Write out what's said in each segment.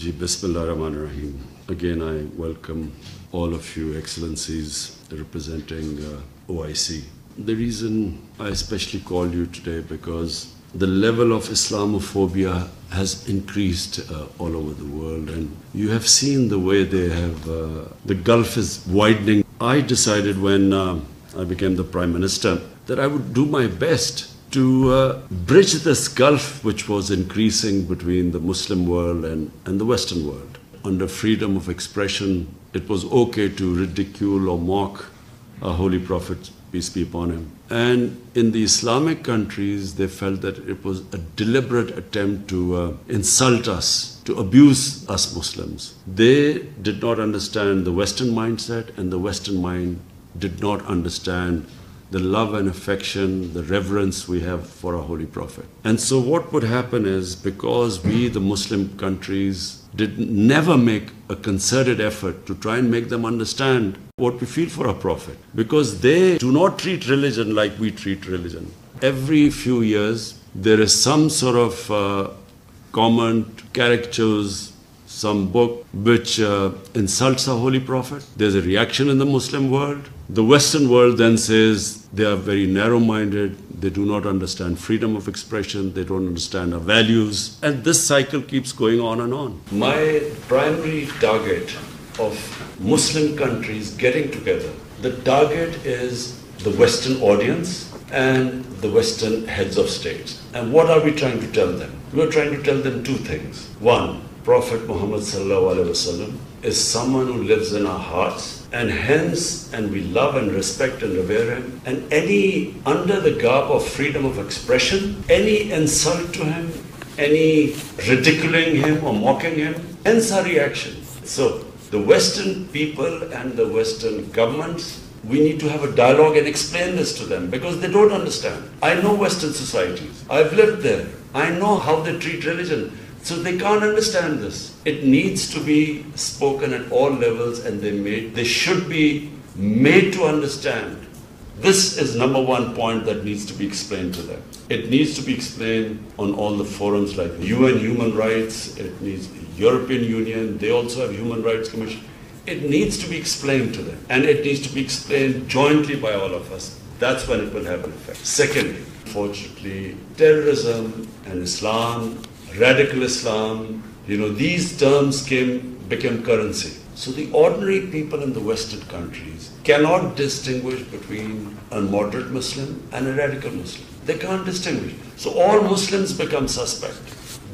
Ji, Bismillah Rahman Rahim. Again, I welcome all of you excellencies representing OIC. The reason I especially called you today because the level of Islamophobia has increased all over the world, and you have seen the way they have, the gulf is widening. I decided when I became the Prime Minister that I would do my best to bridge this gulf which was increasing between the Muslim world and the Western world. Under freedom of expression, it was okay to ridicule or mock our Holy Prophet, peace be upon him. And in the Islamic countries, they felt that it was a deliberate attempt to insult us, to abuse us Muslims. They did not understand the Western mindset, and the Western mind did not understand the love and affection, the reverence we have for our Holy Prophet. And so what would happen is, because we, the Muslim countries, never make a concerted effort to try and make them understand what we feel for our Prophet, because they do not treat religion like we treat religion. Every few years, there is some sort of comment, caricatures, some book which insults our Holy Prophet. There's a reaction in the Muslim world. The Western world then says they are very narrow-minded, they do not understand freedom of expression, they don't understand our values, and this cycle keeps going on and on. My primary target of Muslim countries getting together, the target is the Western audience and the Western heads of state. And what are we trying to tell them? We're trying to tell them two things. One, Prophet Muhammad sallallahu alaihi wasallam is someone who lives in our hearts, and hence, and we love and respect and revere him. And any, under the garb of freedom of expression, any insult to him, any ridiculing him or mocking him, hence our reaction. So, the Western people and the Western governments, we need to have a dialogue and explain this to them, because they don't understand. I know Western societies. I've lived there. I know how they treat religion. So they can't understand this. It needs to be spoken at all levels, and they should be made to understand. This is number one point that needs to be explained to them. It needs to be explained on all the forums like UN Human Rights, it needs European Union, they also have Human Rights Commission. It needs to be explained to them, and it needs to be explained jointly by all of us. That's when it will have an effect. Secondly, unfortunately, terrorism and Islam, radical Islam, these terms became currency. So the ordinary people in the Western countries cannot distinguish between a moderate Muslim and a radical Muslim. They can't distinguish. So all Muslims become suspect.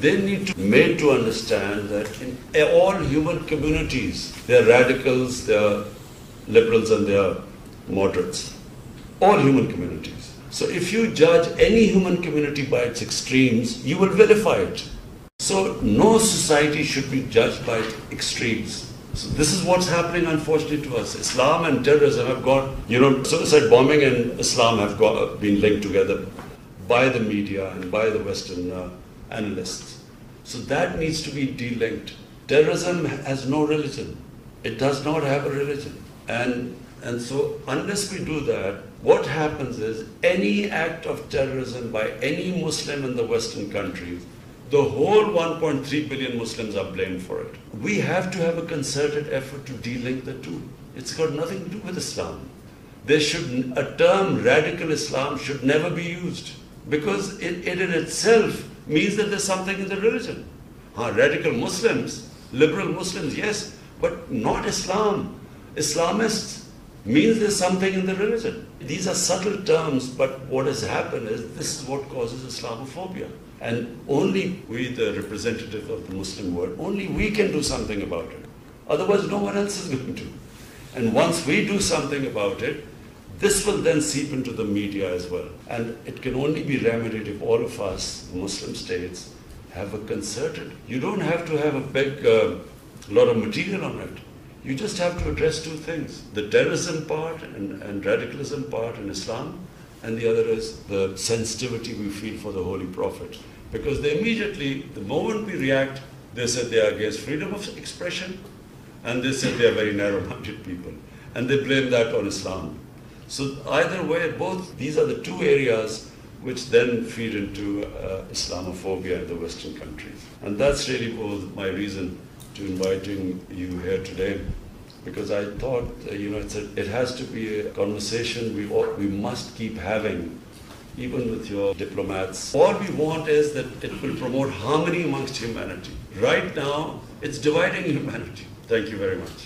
They need to be made to understand that in all human communities, there are radicals, there are liberals, and there are moderates. All human communities. So if you judge any human community by its extremes, you will vilify it. So no society should be judged by extremes. So this is what's happening, unfortunately, to us. Islam and terrorism have gone, suicide bombing and Islam have been linked together by the media and by the Western analysts. So that needs to be delinked. Terrorism has no religion. It does not have a religion. And so unless we do that, what happens is any act of terrorism by any Muslim in the Western countries, the whole 1.3 billion Muslims are blamed for it. We have to have a concerted effort to de-link the two. It's got nothing to do with Islam. A term radical Islam should never be used, because it in itself means that there's something in the religion. Radical Muslims, liberal Muslims, yes, but not Islam. Islamists means there's something in the religion. These are subtle terms, but what has happened is this is what causes Islamophobia. And only we, the representative of the Muslim world, only we can do something about it. Otherwise, no one else is going to. And once we do something about it, this will then seep into the media as well. And it can only be remedied if all of us, Muslim states, have a concerted. You don't have to have a big lot of material on it. You just have to address two things: the terrorism part and radicalism part in Islam, and the other is the sensitivity we feel for the Holy Prophet. Because they immediately, the moment we react, they said they are against freedom of expression, and they said they are very narrow-minded people, and they blame that on Islam. So either way, these are the two areas which then feed into Islamophobia in the Western countries. And that's really my reason to inviting you here today, because I thought, it has to be a conversation we must keep having, even with your diplomats. All we want is that it will promote harmony amongst humanity. Right now, it's dividing humanity. Thank you very much.